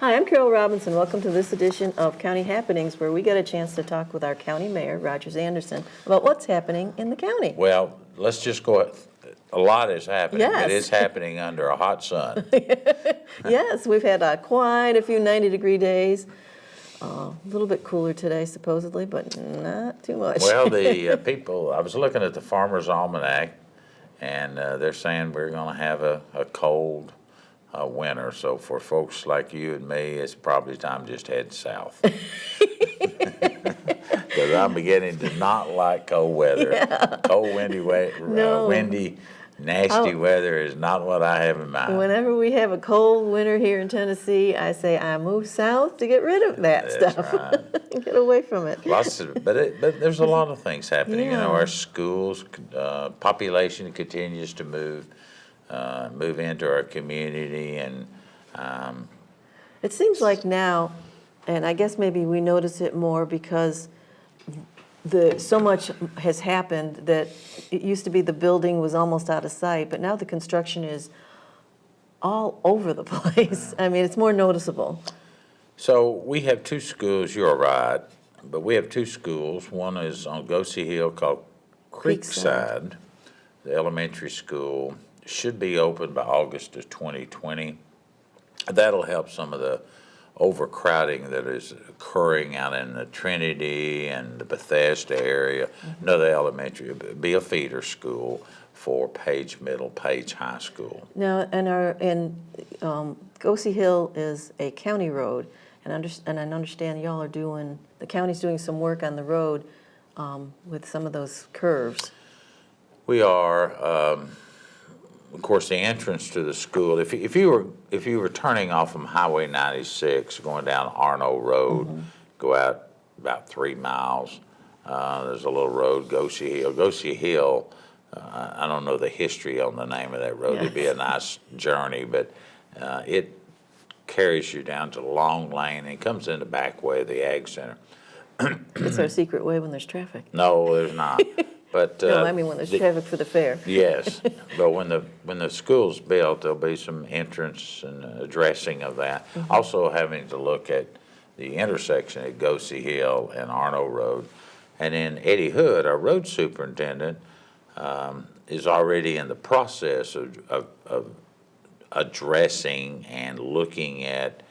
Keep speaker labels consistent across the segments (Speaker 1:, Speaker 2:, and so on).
Speaker 1: Hi, I'm Carole Robinson. Welcome to this edition of County Happenings, where we get a chance to talk with our county mayor, Rogers Anderson, about what's happening in the county.
Speaker 2: Well, let's just go, a lot is happening, but
Speaker 1: Yes.
Speaker 2: it's happening under a hot sun.
Speaker 1: Yes, we've had quite a few 90-degree days. A little bit cooler today, supposedly, but not too much.
Speaker 2: Well, the people, I was looking at the Farmer's Almanac, and they're saying we're going to have a cold winter. So for folks like you and me, it's probably time to just head south. Because I'm beginning to not like cold weather.
Speaker 1: Yeah.
Speaker 2: Cold, windy,
Speaker 1: No.
Speaker 2: windy, nasty weather is not what I have in mind.
Speaker 1: Whenever we have a cold winter here in Tennessee, I say I move south to get rid of that
Speaker 2: That's
Speaker 1: stuff.
Speaker 2: right.
Speaker 1: Get away from it.
Speaker 2: But there's a lot of things happening. You know,
Speaker 1: Yeah.
Speaker 2: our schools, population continues to move into our community, and
Speaker 1: It seems like now, and I guess maybe we notice it more because so much has happened that it used to be the building was almost out of sight, but now the construction is all over the place. I mean, it's more noticeable.
Speaker 2: so we have two schools. You're right, but we have two schools. One is on Goosey Hill called Creekside. The elementary school should be open by August of 2020. That'll help some of the overcrowding that is occurring out in the Trinity and the Bethesda area. Another elementary, be a feeder school for Page Middle, Page High School.
Speaker 1: Now, Goosey Hill is a county road, and I understand y'all are the county's doing some work on the road with some of those curves.
Speaker 2: We are, of course, the entrance to the school. If you were turning off from Highway 96, going down Arno Road, go out about 3 miles. There's a little road, Goosey Hill. Goosey Hill. I don't know the history on the name of that road. It'd be a nice journey, but it carries you down to Long Lane and comes in the back way of the Ag Center.
Speaker 1: It's our secret way when there's traffic.
Speaker 2: No, there's not. But
Speaker 1: No, I mean when there's traffic for the fair.
Speaker 2: yes, but when the school's built, there'll be some entrance and addressing of that. Also having to look at the intersection at Goosey Hill and Arno Road. And then Eddie Hood, our road superintendent, is already in the process of addressing and looking at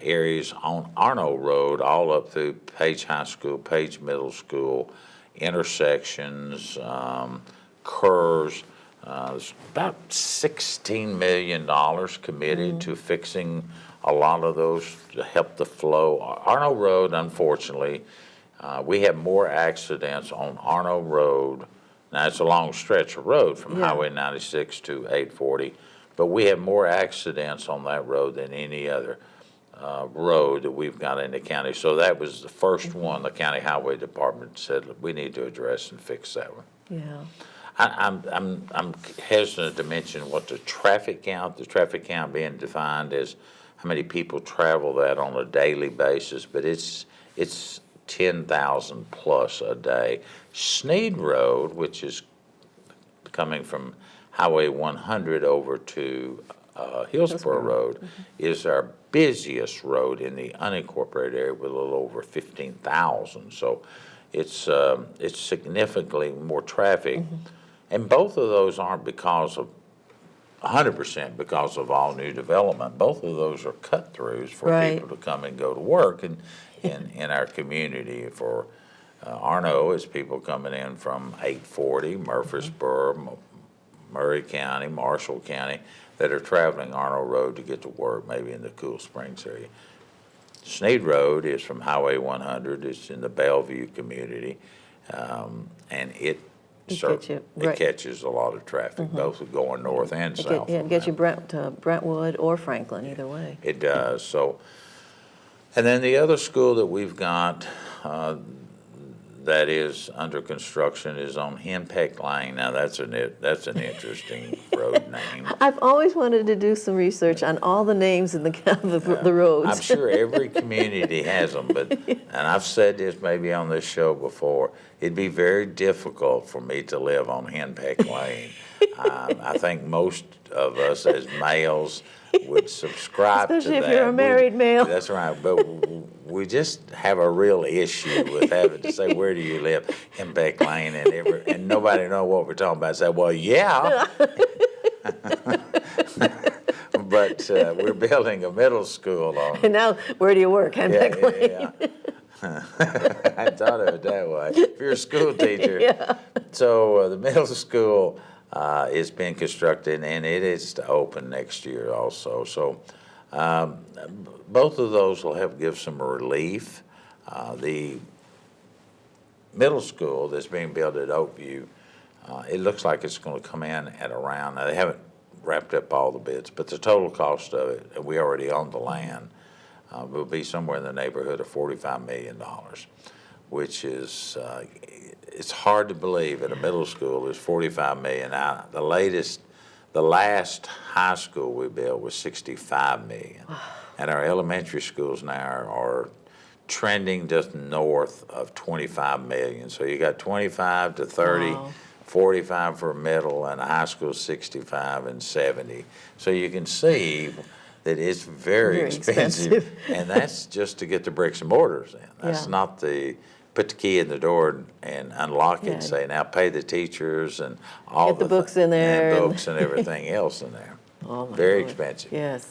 Speaker 2: areas on Arno Road all up through Page High School, Page Middle School, intersections, curves. There's about $16 million committed to fixing a lot of those to help the flow. Arno Road, unfortunately, we have more accidents on Arno Road. Now, it's a long stretch of road from Highway 96 to 840, but we have more accidents on that road than any other road that we've got in the county. So that was the first one the county highway department said, look, we need to address and fix that one.
Speaker 1: Yeah.
Speaker 2: I'm hesitant to mention what the traffic count being defined as how many people travel that on a daily basis, but it's 10,000 plus a day. Sneed Road, which is coming from Highway 100 over to Hillsborough Road, is our busiest road in the unincorporated area with a little over 15,000. So it's significantly more traffic. And both of those aren't because of 100% because of all new development. Both of those are cut-throughs for people to come and go to work in our community. For Arno, it's people coming in from 840, Murfreesboro, Murray County, Marshall County, that are traveling Arno Road to get to work, maybe in the Cool Springs area. Sneed Road is from Highway 100. It's in the Bellevue community, and it catches a lot of traffic, both going north and south.
Speaker 1: It gets you to Brentwood or Franklin, either way.
Speaker 2: It does. So, and then the other school that we've got that is under construction is on Henpeck Lane. Now that's an interesting road name.
Speaker 1: I've always wanted to do some research on all the names in the roads.
Speaker 2: I'm sure every community has them, and I've said this maybe on this show before, it'd be very difficult for me to live on Henpeck Lane. I think most of us as males would subscribe to that.
Speaker 1: Especially if you're a married male.
Speaker 2: That's right, but we just have a real issue with having to say, where do you live? In Beck Lane, and nobody know what we're talking about. Say, well, yeah. But we're building a middle school on.
Speaker 1: And now, where do you work? I'm Beck Lane.
Speaker 2: Yeah. I thought of it that way. If you're a school teacher.
Speaker 1: Yeah.
Speaker 2: So the middle school is being constructed, and it is to open next year also. So both of those will help give some relief. The middle school that's being built at Oakview, it looks like it's going to come in at around, now they haven't wrapped up all the bids, but the total cost of it, and we already own the land, will be somewhere in the neighborhood of $45 million, which is, it's hard to believe at a middle school is $45 million. Now, the last high school we built was $65 million. And our elementary schools now are trending just north of $25 million. So you got 25 to 30,
Speaker 1: Wow.
Speaker 2: 45 for middle, and a high school 65 and 70. So you can see that it's very expensive. And that's just to get the bricks and mortars in. That's
Speaker 1: Yeah.
Speaker 2: not the put the key in the door and unlock it
Speaker 1: Yeah.
Speaker 2: and say, now pay the teachers and all
Speaker 1: Get the books in there
Speaker 2: and
Speaker 1: and-
Speaker 2: books and everything else in there.
Speaker 1: Oh, my
Speaker 2: Very
Speaker 1: Lord.
Speaker 2: expensive.
Speaker 1: Yes.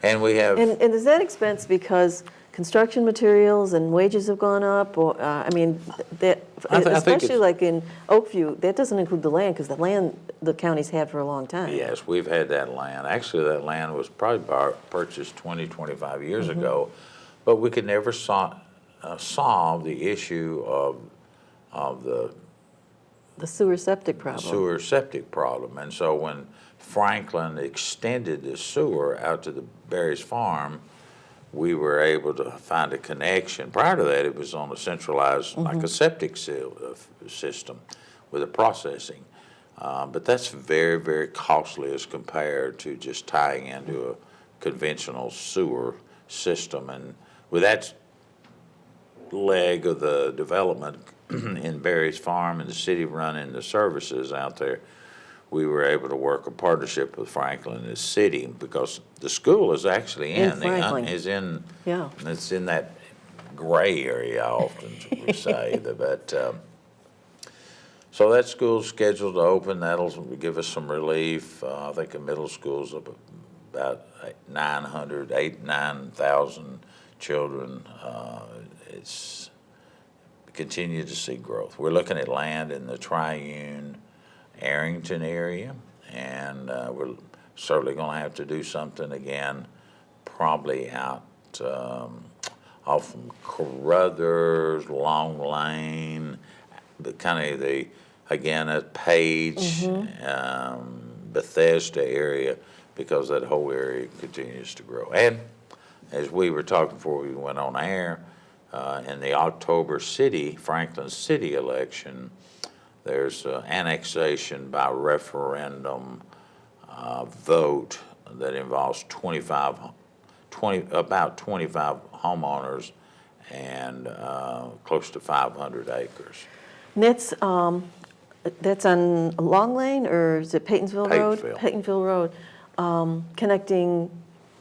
Speaker 2: And we have,
Speaker 1: And is that expense because construction materials and wages have gone up? Or, I mean, that,
Speaker 2: I think
Speaker 1: especially
Speaker 2: it's-
Speaker 1: like in Oakview, that doesn't include the land, because the land the county's had for a long time.
Speaker 2: yes, we've had that land. Actually, that land was probably purchased 20, 25 years
Speaker 1: Mm-hmm.
Speaker 2: ago, but we could never solve the issue of the
Speaker 1: The sewer septic problem.
Speaker 2: sewer septic problem. And so when Franklin extended the sewer out to the Berry's farm, we were able to find a connection. Prior to that, it was on a centralized, like a septic system with a processing. But that's very, very costly as compared to just tying into a conventional sewer system. And with that leg of the development in Berry's farm and the city running the services out there, we were able to work a partnership with Franklin and the city, because the school is actually
Speaker 1: In Franklin. Yeah.
Speaker 2: It's in that gray area often, we say. But so that school's scheduled to open. That'll give us some relief. I think the middle school's about 9,000 children. It's continue to see growth. We're looking at land in the Triune Arrington area, and we're certainly going to have to do something again, probably out off from Carruthers, Long Lane, but kind of at Page, Bethesda area, because that whole area continues to grow. And as we were talking before we went on air, in the October Franklin City election, there's annexation by referendum vote that involves about 25 homeowners and close to 500 acres.
Speaker 1: And that's on Long Lane, or is it Paytonsville Road? Paytonsville Road, connecting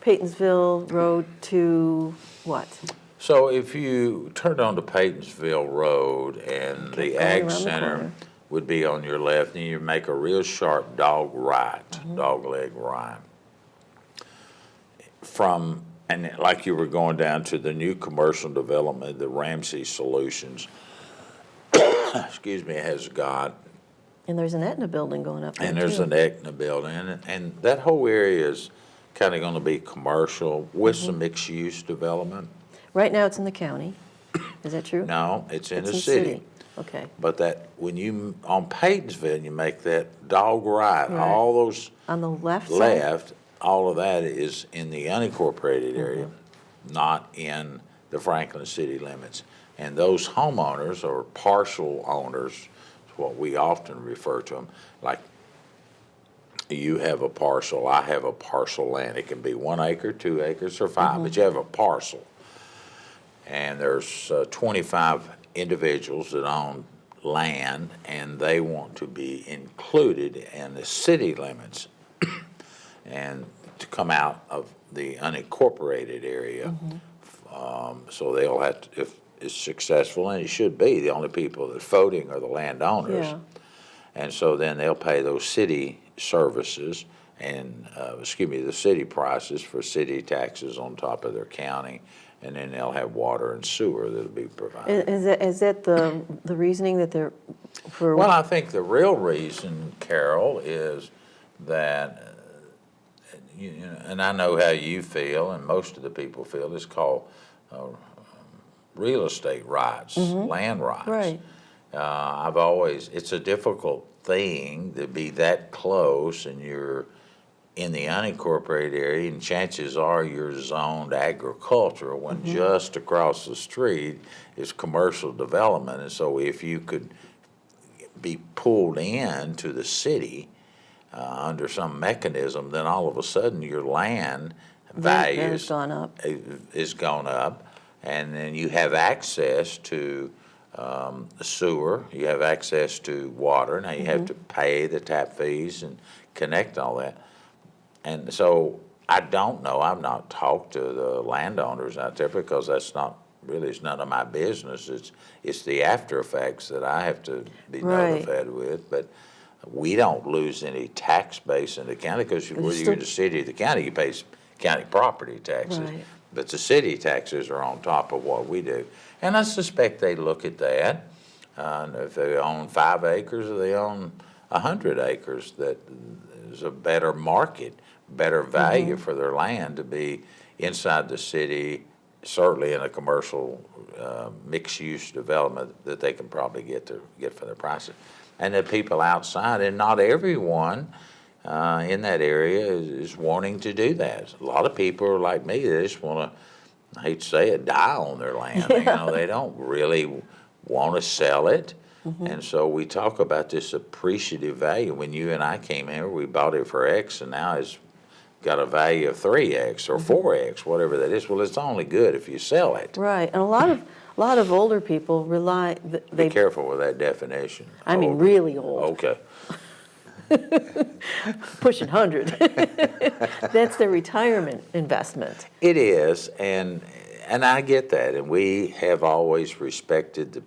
Speaker 1: Paytonsville Road to what?
Speaker 2: So if you turn onto Paytonsville Road and the
Speaker 1: going
Speaker 2: Ag
Speaker 1: around the
Speaker 2: Center
Speaker 1: corner.
Speaker 2: would be on your left, and you make a real sharp dog leg right. And like you were going down to the new commercial development, the Ramsey Solutions, excuse me, has got,
Speaker 1: And there's an Aetna building going up there,
Speaker 2: and there's
Speaker 1: too.
Speaker 2: an Aetna building, and that whole area is kind of going to be commercial with some mixed-use development.
Speaker 1: Right now, it's in the county. Is that true?
Speaker 2: No, it's in
Speaker 1: It's
Speaker 2: the
Speaker 1: in
Speaker 2: city.
Speaker 1: Okay.
Speaker 2: But that, when you, on Paytonsville, you make that dog right,
Speaker 1: Right.
Speaker 2: all those
Speaker 1: On the left side?
Speaker 2: left, all of that is in the unincorporated area, not in the Franklin city limits. And those homeowners, or partial owners, is what we often refer to them, like you have a parcel, I have a parcel land. It can be 1 acre, 2 acres, or 5, but you have a parcel. And there's 25 individuals that own land, and they want to be included in the city limits. and to come out of the unincorporated area. So they'll have to, if it's successful, and it should be, the only people that's voting are the landowners.
Speaker 1: Yeah.
Speaker 2: And so then they'll pay those city services and, the city prices for city taxes on top of their county, and then they'll have water and sewer that'll be provided.
Speaker 1: Is that the reasoning that they're, for?
Speaker 2: Well, I think the real reason, Carol, is that, and I know how you feel, and most of the people feel, it's called real estate rights, land rights.
Speaker 1: Right.
Speaker 2: It's a difficult thing to be that close and you're in the unincorporated area, and chances are you're zoned agricultural when just across the street is commercial development. And so if you could be pulled into the city under some mechanism, then all of a sudden your land value
Speaker 1: Has gone up.
Speaker 2: is gone up, and then you have access to sewer, you have access to water. Now you have to pay the tap fees and connect all that. And so I don't know, I've not talked to the landowners out there because it's none of my business. It's the after effects that I have to be
Speaker 1: Right.
Speaker 2: notified with. But we don't lose any tax base in the county because whether you're in the city or the county, you pay county property taxes.
Speaker 1: Right.
Speaker 2: But the city taxes are on top of what we do. And I suspect they look at that. If they own 5 acres or they own 100 acres, that is a better market, better value for their land to be inside the city, certainly in a commercial mixed-use development that they can probably get for their prices. And the people outside, and not everyone in that area is wanting to do that. A lot of people are like me, they just want to, I hate to say it, die on their land. You know, they don't really want to sell it. And so we talk about this appreciative value. When you and I came here, we bought it for X, and now it's got a value of 3X or 4X, whatever that is. Well, it's only good if you sell it.
Speaker 1: Right, and a lot of older people rely,
Speaker 2: Be
Speaker 1: they,
Speaker 2: careful with that definition.
Speaker 1: I mean,
Speaker 2: Older.
Speaker 1: really old,
Speaker 2: Okay.
Speaker 1: pushing 100. That's their retirement investment.
Speaker 2: It is, and I get that, and we have always respected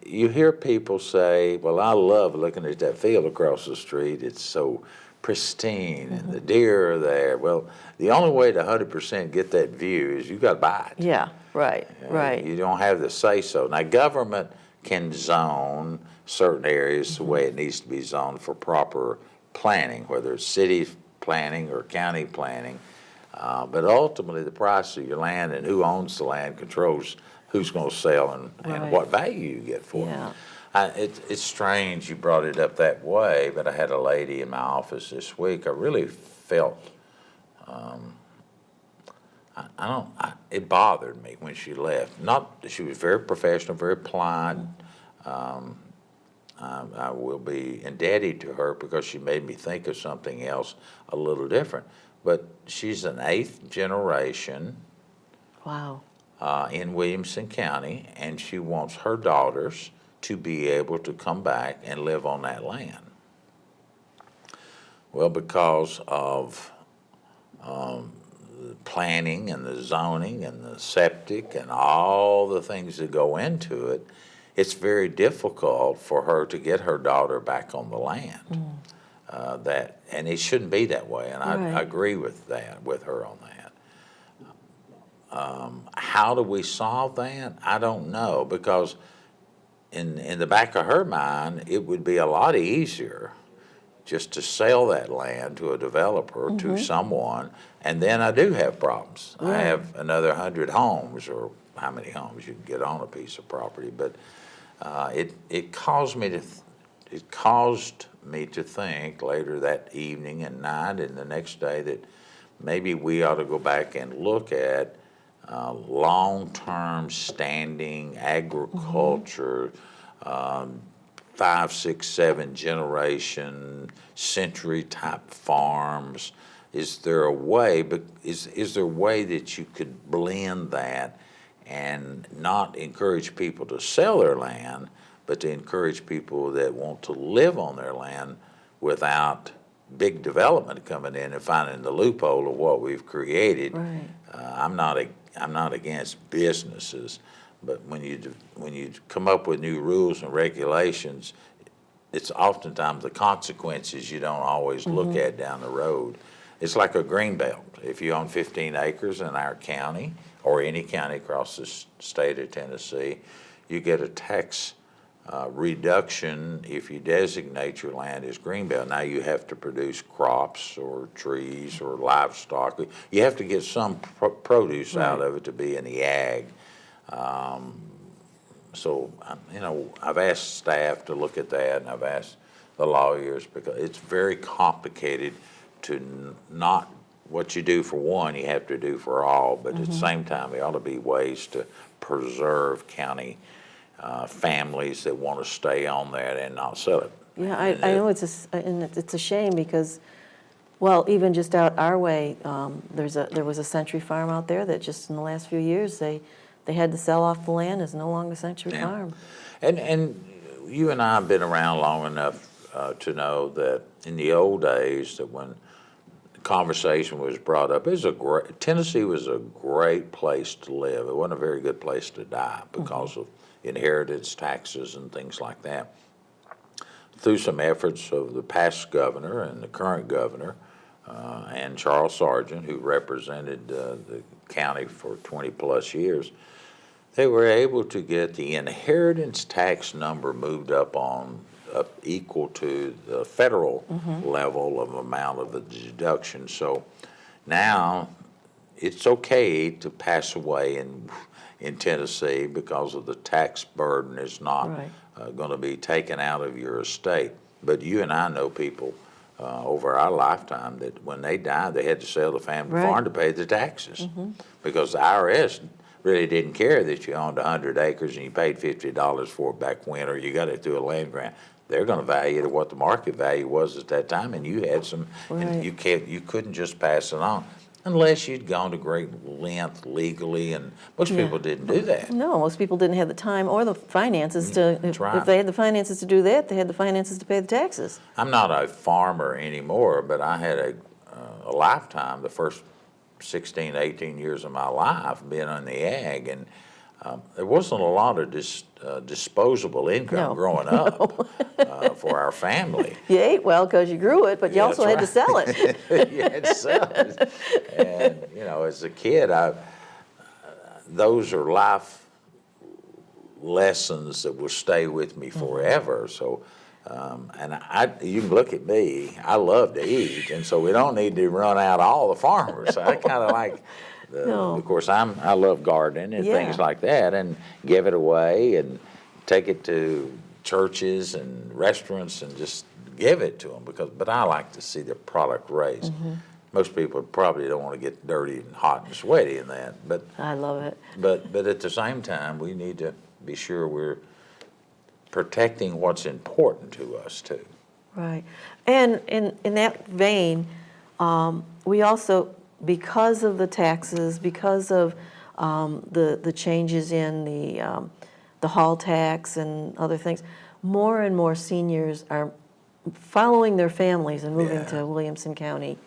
Speaker 2: you hear people say, well, I love looking at that field across the street. It's so pristine, and the deer are there. Well, the only way to 100% get that view is you got to buy it.
Speaker 1: Yeah, right, right.
Speaker 2: You don't have the say-so. Now, government can zone certain areas the way it needs to be zoned for proper planning, whether it's city planning or county planning. But ultimately, the price of your land and who owns the land controls who's going to sell and
Speaker 1: Right.
Speaker 2: what value you get for
Speaker 1: Yeah.
Speaker 2: it. It's strange you brought it up that way, but I had a lady in my office this week. I really felt, it bothered me when she left. Not that she was very professional, very polite. I will be indebted to her because she made me think of something else a little different. But she's an 8th generation
Speaker 1: Wow.
Speaker 2: in Williamson County, and she wants her daughters to be able to come back and live on that land. Well, because of the planning and the zoning and the septic and all the things that go into it, it's very difficult for her to get her daughter back on the land. And it shouldn't be that way, and I
Speaker 1: Right.
Speaker 2: agree with that, with her on that. How do we solve that? I don't know, because in the back of her mind, it would be a lot easier just to sell that land to a developer, to someone, and then I do have problems. I have another 100 homes, or how many homes you can get on a piece of property, but it caused me to think later that evening and night and the next day that maybe we ought to go back and look at long-term standing agriculture, 5, 6, 7 generation, century-type farms. Is there a way? But is there a way that you could blend that and not encourage people to sell their land, but to encourage people that want to live on their land without big development coming in and finding the loophole of what we've created.
Speaker 1: Right.
Speaker 2: I'm not against businesses, but when you come up with new rules and regulations, it's oftentimes the consequences you don't always look at down the road. It's like a green belt. If you own 15 acres in our county or any county across the state of Tennessee, you get a tax reduction if you designate your land as greenbelt. Now you have to produce crops or trees or livestock. You have to get some produce out of it to be in the ag. So, I've asked staff to look at that, and I've asked the lawyers, because it's very complicated to not, what you do for one, you have to do for all, but at the same time, there ought to be ways to preserve county families that want to stay on that and not sell it.
Speaker 1: Yeah, I know it's a shame because, well, even just out our way, there was a Century Farm out there that just in the last few years, they had to sell off the land. It's no longer Century Farm.
Speaker 2: And you and I have been around long enough to know that in the old days, that when the conversation was brought up, Tennessee was a great place to live. It wasn't a very good place to die because of inheritance taxes and things like that. Through some efforts of the past governor and the current governor, and Charles Sargent, who represented the county for 20 plus years, they were able to get the inheritance tax number moved up equal to the federal level of amount of the deduction. So now it's okay to pass away in Tennessee because of the tax burden is not going to be taken out of your estate. But you and I know people over our lifetime that when they died, they had to sell the family farm to pay the taxes because the IRS really didn't care that you owned 100 acres and you paid $50 for it back when, or you got it through a land grant. They're going to value it at what the market value was at that time, and you had some, and you couldn't just pass it on unless you'd gone to great length legally, and most people didn't do that.
Speaker 1: No, most people didn't have the time or the finances to, if they had the finances to do that, they had the finances to pay the taxes.
Speaker 2: I'm not a farmer anymore, but I had a lifetime, the first 16, 18 years of my life being on the ag, and there wasn't a lot of disposable income growing up for our family.
Speaker 1: You ate well because you grew it, but you also had to sell it.
Speaker 2: You had to sell it. And, as a kid, those are life lessons that will stay with me forever. So, you can look at me, I love to eat, and so we don't need to run out all the farmers. I kind of like, of course, I love gardening and things like that, and give it away and take it to churches and restaurants and just give it to them but I like to see the product raised. Most people probably don't want to get dirty and hot and sweaty in that, but
Speaker 1: I love it.
Speaker 2: But at the same time, we need to be sure we're protecting what's important to us too.
Speaker 1: Right. And in that vein, we also, because of the taxes, because of the changes in the hall tax and other things, more and more seniors are following their families and moving to Williamson County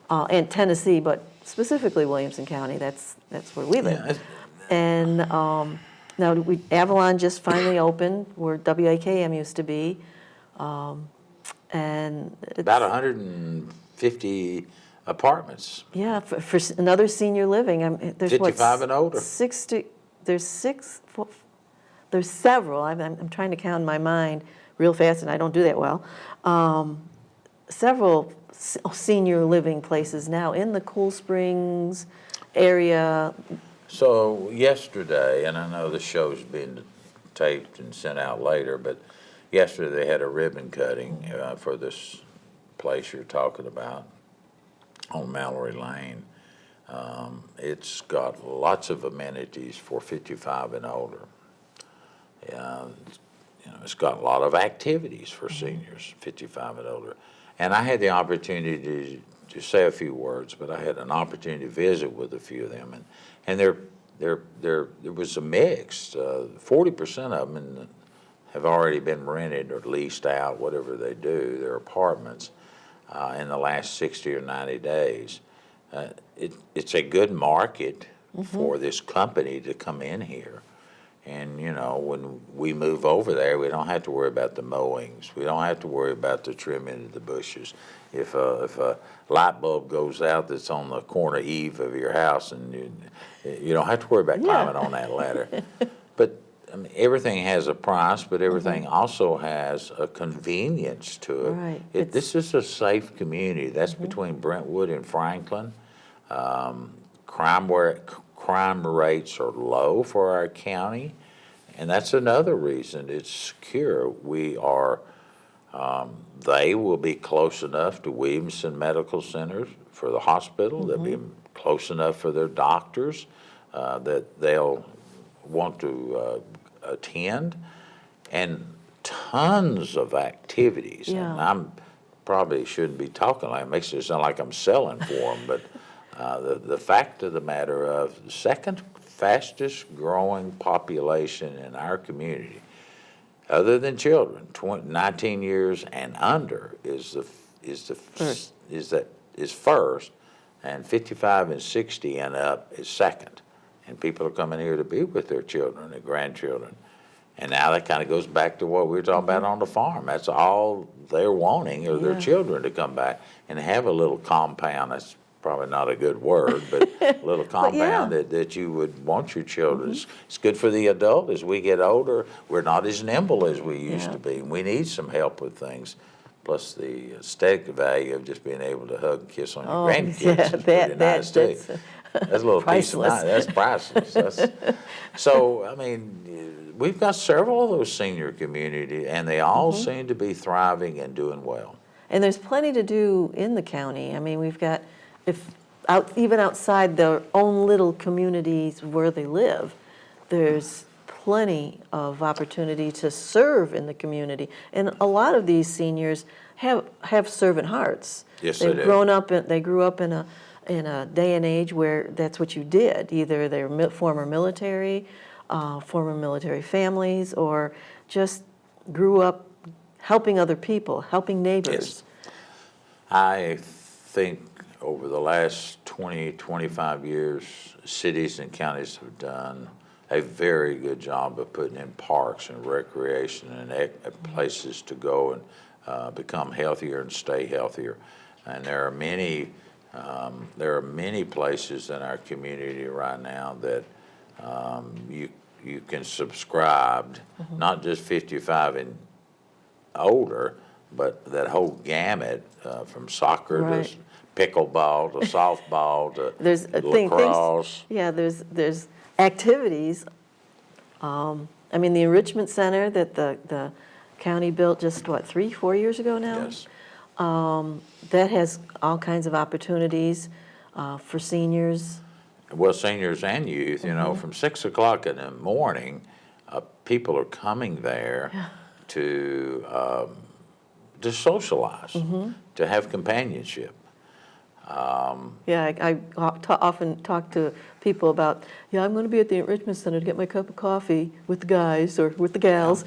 Speaker 1: and Tennessee, but specifically Williamson County. That's where we live. And now Avalon just finally opened where WAKM used to be, and it's
Speaker 2: about 150 apartments.
Speaker 1: Yeah, for another senior living. There's
Speaker 2: 55 and older.
Speaker 1: 60. There's several. I'm trying to count in my mind real fast, and I don't do that well. Several senior living places now in the Cool Springs area.
Speaker 2: So yesterday, and I know the show's been taped and sent out later, but yesterday they had a ribbon cutting for this place you're talking about on Mallory Lane. It's got lots of amenities for 55 and older. It's got a lot of activities for seniors, 55 and older. And I had the opportunity to say a few words, but I had an opportunity to visit with a few of them, and there was a mix. 40% of them have already been rented or leased out, whatever they do, their apartments. in the last 60 or 90 days. It's a good market for this company to come in here. And, you know, when we move over there, we don't have to worry about the mowings. We don't have to worry about the trimming of the bushes. If a light bulb goes out that's on the corner eave of your house, and you don't have to worry about climbing on that ladder. But I mean, everything has a price, but everything also has a convenience to it.
Speaker 1: Right.
Speaker 2: This is a safe community. That's between Brentwood and Franklin. Crime rates are low for our county, and that's another reason it's secure. They will be close enough to Williamson Medical Center for the hospital. They'll be close enough for their doctors that they'll want to attend, and tons of activities.
Speaker 1: Yeah.
Speaker 2: And I'm probably shouldn't be talking like it makes it sound like I'm selling for them, but the fact of the matter of the second fastest growing population in our community, other than children, 19 years and under, is first, and 55 and 60 and up is second. And people are coming here to be with their children and grandchildren. And now that kind of goes back to what we were talking about on the farm. That's all they're wanting, are their children to come back and have a little compound. That's probably not a good word, but a little compound that you would want your children. It's good for the adult. As we get older, we're not as nimble as we used to be. We need some help with things. Plus the aesthetic value of just being able to hug and kiss on your grandkids is pretty nice too. That's a little
Speaker 1: priceless.
Speaker 2: piece of nice. That's priceless. So, I mean, we've got several of those senior communities, and they all seem to be thriving and doing well.
Speaker 1: And there's plenty to do in the county. I mean, we've got, even outside their own little communities where they live, there's plenty of opportunity to serve in the community. And a lot of these seniors have servant hearts.
Speaker 2: Yes, they do.
Speaker 1: They grew up in a day and age where that's what you did. Either they were former military families, or just grew up helping other people, helping neighbors.
Speaker 2: Yes. I think over the last 20, 25 years, cities and counties have done a very good job of putting in parks and recreation and places to go and become healthier and stay healthier. And there are many places in our community right now that you can subscribe, not just 55 and older, but that whole gamut from soccer to pickleball to softball to lacrosse.
Speaker 1: There's activities. I mean, the enrichment center that the county built just 3-4 years ago now.
Speaker 2: Yes.
Speaker 1: That has all kinds of opportunities for seniors.
Speaker 2: Well, seniors and youth, you know, from 6 o'clock in the morning, people are coming there to socialize, to have companionship.
Speaker 1: I often talk to people about, I'm going to be at the enrichment center to get my cup of coffee with the guys or with the gals.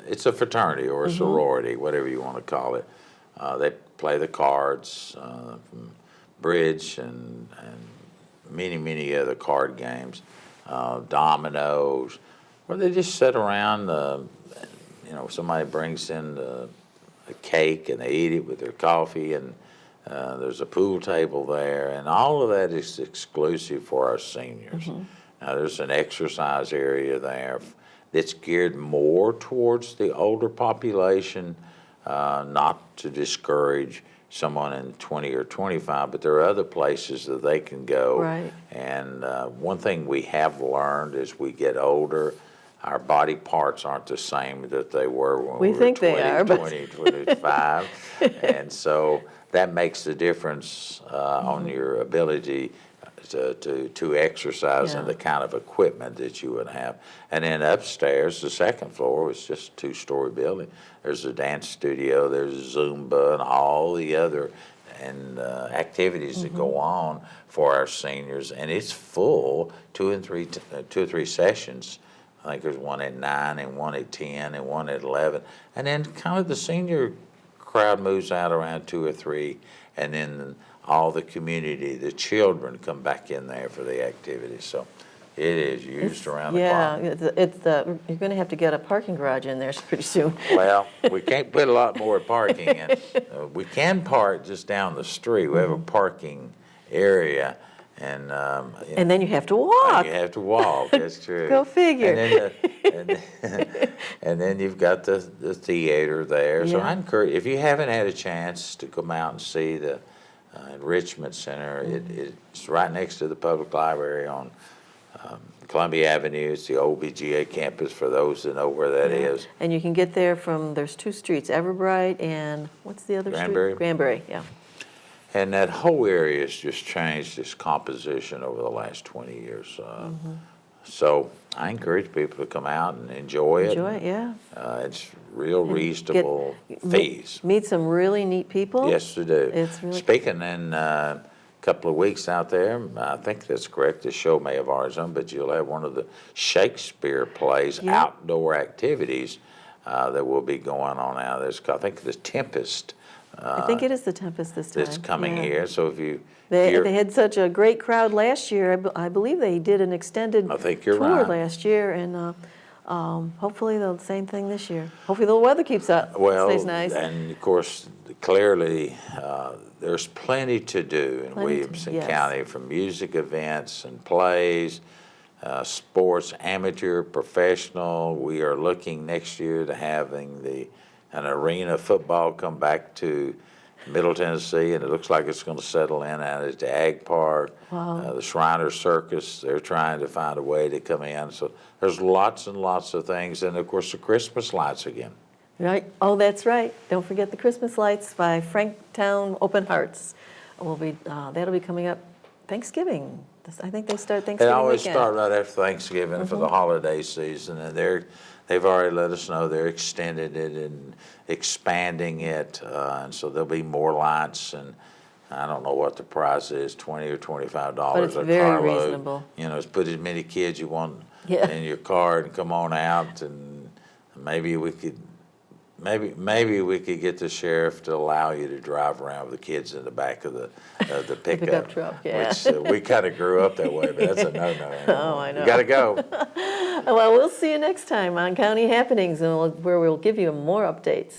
Speaker 2: It's a fraternity or a sorority, whatever you want to call it. They play the cards, bridge, and many, many other card games, dominoes, or they just sit around. Somebody brings in a cake and they eat it with their coffee, and there's a pool table there, and all of that is exclusive for our seniors. Now, there's an exercise area there that's geared more towards the older population, not to discourage someone in 20 or 25, but there are other places that they can go.
Speaker 1: Right.
Speaker 2: And one thing we have learned as we get older, our body parts aren't the same that they were when we were 20, 25. And so that makes the difference on your ability to exercise and the kind of equipment that you would have. And then upstairs, the second floor was just a 2-story building. There's a dance studio, there's Zumba, and all the other activities that go on for our seniors. And it's full, 2 or 3 sessions. I think there's one at 9 and one at 10 and one at 11. And then kind of the senior crowd moves out around 2 or 3, and then all the community, the children come back in there for the activities. So it is used around the clock.
Speaker 1: Yeah, you're going to have to get a parking garage in there pretty soon.
Speaker 2: Well, we can't put a lot more parking in. We can park just down the street. We have a parking area, and
Speaker 1: And then you have to walk.
Speaker 2: you have to walk. That's true.
Speaker 1: Go figure.
Speaker 2: And then you've got the theater there. So
Speaker 1: Yeah.
Speaker 2: I encourage, if you haven't had a chance to come out and see the Enrichment Center, it's right next to the public library on Columbia Avenue. It's the old BGA campus for those that know where that is.
Speaker 1: And you can get there from, there's 2 streets, Everbright and what's the other
Speaker 2: Granbury.
Speaker 1: street? Granbury, yeah.
Speaker 2: And that whole area has just changed its composition over the last 20 years. So I encourage people to come out and enjoy it.
Speaker 1: Enjoy it, yeah.
Speaker 2: It's real reasonable fees.
Speaker 1: Meet some really neat people.
Speaker 2: Yes, they do.
Speaker 1: It's really-
Speaker 2: Speaking in a couple of weeks out there, I think that's correct, the show may have already done, but you'll have one of the Shakespeare plays,
Speaker 1: Yeah.
Speaker 2: outdoor activities that will be going on out there. I think The Tempest.
Speaker 1: I think it is the Tempest this time.
Speaker 2: That's coming
Speaker 1: yeah.
Speaker 2: here, so if you...
Speaker 1: They
Speaker 2: if you're-
Speaker 1: had such a great crowd last year. I believe they did an extended
Speaker 2: I think you're
Speaker 1: tour
Speaker 2: right.
Speaker 1: last year, and hopefully they'll the same thing this year. Hopefully the weather keeps up,
Speaker 2: Well,
Speaker 1: stays nice.
Speaker 2: and of course, clearly, there's plenty to do in
Speaker 1: Plenty to-
Speaker 2: Williamson
Speaker 1: yes.
Speaker 2: County, from music events and plays, sports, amateur, professional. We are looking next year to having an arena football come back to Middle Tennessee, and it looks like it's going to settle in out at the Ag Park.
Speaker 1: Wow.
Speaker 2: The Shriners Circus, they're trying to find a way to come in. So there's lots and lots of things, and of course, the Christmas lights again.
Speaker 1: Right. Oh, that's right. Don't forget the Christmas lights by Franktown Open Hearts. That'll be coming up Thanksgiving. I think they start
Speaker 2: They
Speaker 1: Thanksgiving
Speaker 2: always
Speaker 1: weekend.
Speaker 2: start right after Thanksgiving for the holiday season, and they've already let us know they're extending it and expanding it, and so there'll be more lights, and I don't know what the price is, $20 or $25
Speaker 1: But it's
Speaker 2: a
Speaker 1: very
Speaker 2: carload.
Speaker 1: reasonable.
Speaker 2: You know, it's put as many kids you want
Speaker 1: Yeah.
Speaker 2: in your car and come on out, and maybe we could get the sheriff to allow you to drive around with the kids in the back of the pickup.
Speaker 1: pickup truck, yeah.
Speaker 2: Which we kind of grew up that way, but that's a no-no.
Speaker 1: Oh, I know.
Speaker 2: You got to go.
Speaker 1: Well, we'll see you next time on County Happenings, where we'll give you more updates.